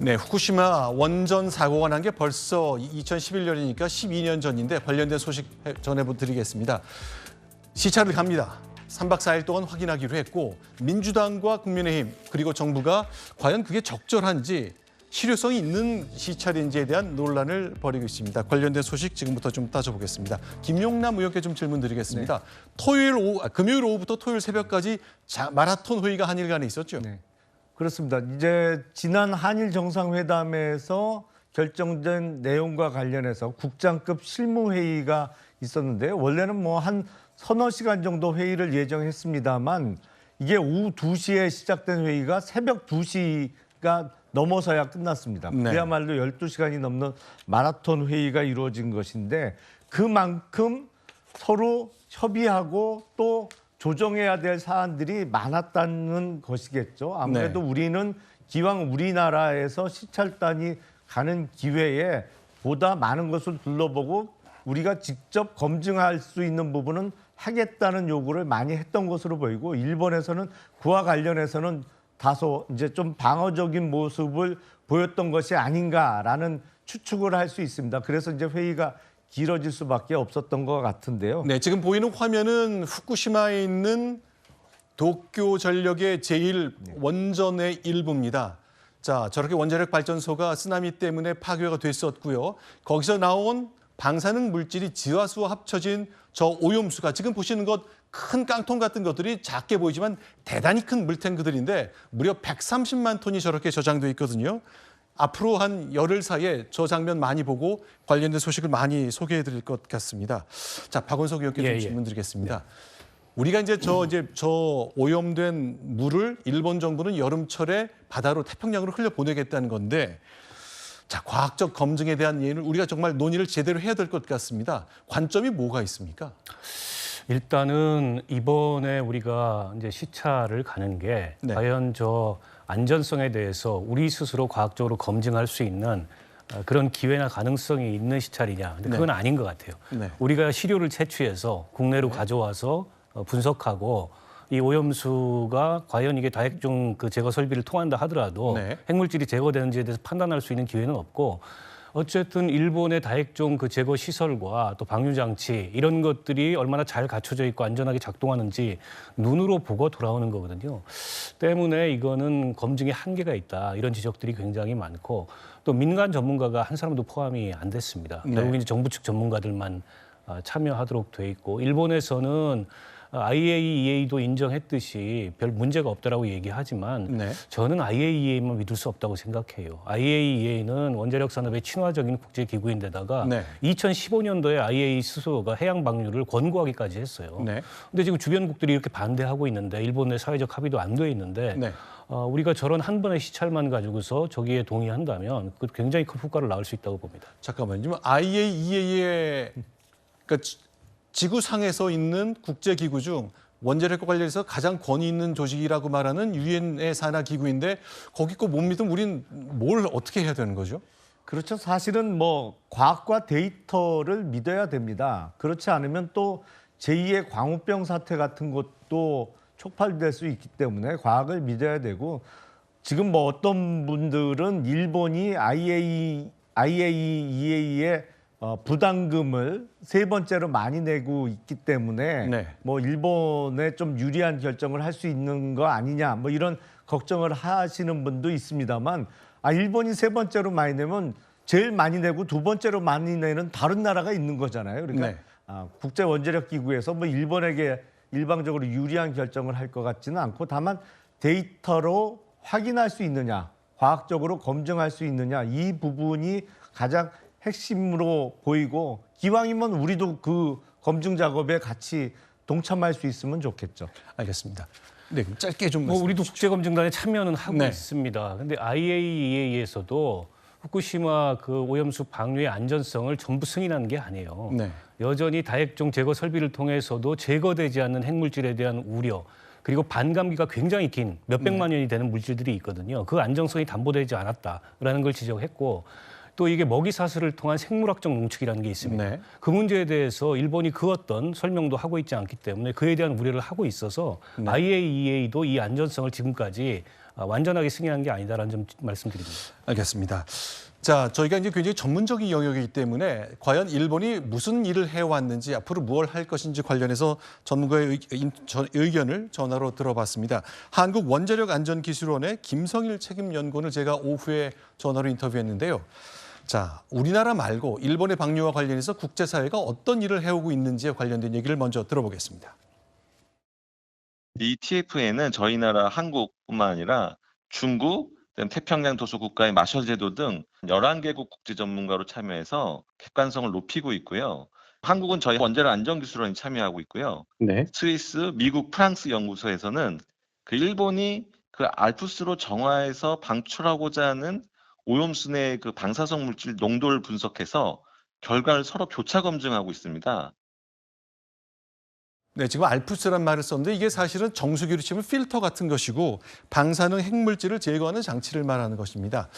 네, 후쿠시마 원전 사고가 난 게 벌써 2011년이니까 12년 전인데 관련된 소식 전해드리겠습니다. 시차를 갑니다. 3박 4일 동안 확인하기로 했고 민주당과 국민의힘 그리고 정부가 과연 그게 적절한지 실효성이 있는 시찰인지에 대한 논란을 벌이고 있습니다. 관련된 소식 지금부터 좀 따져보겠습니다. 김용남 의원께 좀 질문 드리겠습니다. 네. 금요일 오후부터 토요일 새벽까지 마라톤 회의가 한일 간에 있었죠? 네. 그렇습니다. 이제 지난 한일 정상회담에서 결정된 내용과 관련해서 국장급 실무회의가 있었는데요. 원래는 뭐 한 서너 시간 정도 회의를 예정했습니다만 이게 오후 2시에 시작된 회의가 새벽 2시가 넘어서야 끝났습니다. 네. 그야말로 12시간이 넘는 마라톤 회의가 이루어진 것인데 그만큼 서로 협의하고 또 조정해야 될 사안들이 많았다는 것이겠죠. 아무래도 네. 우리는 기왕 우리나라에서 시찰단이 가는 기회에 보다 많은 것을 둘러보고 우리가 직접 검증할 수 있는 부분은 하겠다는 요구를 많이 했던 것으로 보이고 일본에서는 그와 관련해서는 다소 이제 좀 방어적인 모습을 보였던 것이 아닌가라는 추측을 할 수 있습니다. 그래서 이제 회의가 길어질 수밖에 없었던 것 같은데요. 네, 지금 보이는 화면은 후쿠시마에 있는 도쿄 전력의 제1원전의 일부입니다. 자, 저렇게 원자력 발전소가 쓰나미 때문에 파괴가 됐었고요. 거기서 나온 방사능 물질이 지하수와 합쳐진 저 오염수가 지금 보시는 것 큰 깡통 같은 것들이 작게 보이지만 대단히 큰 물탱크들인데 무려 130만 톤이 저렇게 저장돼 있거든요. 앞으로 한 열흘 사이에 저 장면 많이 보고 관련된 소식을 많이 소개해 드릴 것 같습니다. 자, 박원석 의원께 좀 질문 드리겠습니다. 우리가 이제 저 오염된 물을 일본 정부는 여름철에 바다로 태평양으로 흘려 보내겠다는 건데 자, 과학적 검증에 대한 예를 우리가 정말 논의를 제대로 해야 될 것 같습니다. 관점이 뭐가 있습니까? 일단은 이번에 우리가 이제 시차를 가는 게 네. 과연 저 안전성에 대해서 우리 스스로 과학적으로 검증할 수 있는 그런 기회나 가능성이 있는 시찰이냐. 근데 그건 아닌 것 같아요. 네. 우리가 시료를 채취해서 국내로 가져와서 분석하고 이 오염수가 과연 이게 다핵종 그 제거 설비를 통한다 하더라도 핵물질이 제거되는지에 대해서 판단할 수 있는 기회는 없고 어쨌든 일본의 다핵종 그 제거 시설과 또 방류 장치 이런 것들이 얼마나 잘 갖춰져 있고 안전하게 작동하는지 눈으로 보고 돌아오는 거거든요. 때문에 이거는 검증에 한계가 있다. 이런 지적들이 굉장히 많고 또 민간 전문가가 한 사람도 포함이 안 됐습니다. 결국 이제 정부 측 전문가들만 참여하도록 돼 있고 일본에서는 IAEA도 인정했듯이 별 문제가 없다라고 얘기하지만 저는 IAEA만 믿을 수 없다고 생각해요. IAEA는 원자력 산업의 친화적인 국제 기구인데다가 2015년도에 IAEA 스스로가 해양 방류를 권고하기까지 했어요. 근데 지금 주변국들이 이렇게 반대하고 있는데 일본의 사회적 합의도 안 돼 있는데 우리가 저런 한 번의 시찰만 가지고서 저기에 동의한다면 그 굉장히 큰 효과를 낳을 수 있다고 봅니다. 잠깐만요. 지금 IAEA의 그러니까 지구상에서 있는 국제기구 중 원자력과 관련해서 가장 권위 있는 조직이라고 말하는 유엔의 산하 기구인데 거기 거 못 믿으면 우린 뭘 어떻게 해야 되는 거죠? 그렇죠. 사실은 뭐 과학과 데이터를 믿어야 됩니다. 그렇지 않으면 또 제2의 광우병 사태 같은 것도 촉발될 수 있기 때문에 과학을 믿어야 되고 지금 뭐 어떤 분들은 일본이 IAEA의 부담금을 세 번째로 많이 내고 있기 때문에 뭐 일본에 좀 유리한 결정을 할 수 있는 거 아니냐 뭐 이런 걱정을 하시는 분도 있습니다만 일본이 세 번째로 많이 내면 제일 많이 내고 두 번째로 많이 내는 다른 나라가 있는 거잖아요. 그러니까 국제 원자력 기구에서 뭐 일본에게 일방적으로 유리한 결정을 할 것 같지는 않고 다만 데이터로 확인할 수 있느냐, 과학적으로 검증할 수 있느냐 이 부분이 가장 핵심으로 보이고 기왕이면 우리도 그 검증 작업에 같이 동참할 수 있으면 좋겠죠. 알겠습니다. 네, 그럼 짧게 좀 우리도 국제검증단에 참여는 하고 있습니다. 근데 IAEA에서도 후쿠시마 그 오염수 방류의 안전성을 전부 승인한 게 아니에요. 여전히 다핵종 제거 설비를 통해서도 제거되지 않는 핵물질에 대한 우려 그리고 반감기가 굉장히 긴 몇백만 년이 되는 물질들이 있거든요. 그 안정성이 담보되지 않았다라는 걸 지적했고 또 이게 먹이 사슬을 통한 생물학적 농축이라는 게 있습니다. 네. 그 문제에 대해서 일본이 그 어떤 설명도 하고 있지 않기 때문에 그에 대한 우려를 하고 있어서 IAEA도 이 안전성을 지금까지 완전하게 승인한 게 아니다라는 점 말씀드립니다. 알겠습니다. 자, 저희가 이제 굉장히 전문적인 영역이기 때문에 과연 일본이 무슨 일을 해왔는지 앞으로 무엇을 할 것인지 관련해서 전문가의 의견을 전화로 들어봤습니다. 한국원자력안전기술원의 김성일 책임연구원을 제가 오후에 전화로 인터뷰했는데요. 자, 우리나라 말고 일본의 방류와 관련해서 국제사회가 어떤 일을 해오고 있는지에 관련된 얘기를 먼저 들어보겠습니다. 이 TF에는 저희 나라 한국뿐만 아니라 중국, 태평양 도서 국가의 마셜 제도 등 11개국 국제 전문가로 참여해서 객관성을 높이고 있고요. 한국은 저희 원자력 안전기술원이 참여하고 있고요. 네. 스위스, 미국, 프랑스 연구소에서는 그 일본이 그 알프스로 정화해서 방출하고자 하는 오염수의 그 방사성 물질 농도를 분석해서 결과를 서로 교차 검증하고 있습니다. 네, 지금 알프스란 말을 썼는데 이게 사실은 정수기로 치면 필터 같은 것이고 방사능 핵물질을 제거하는 장치를 말하는 것입니다.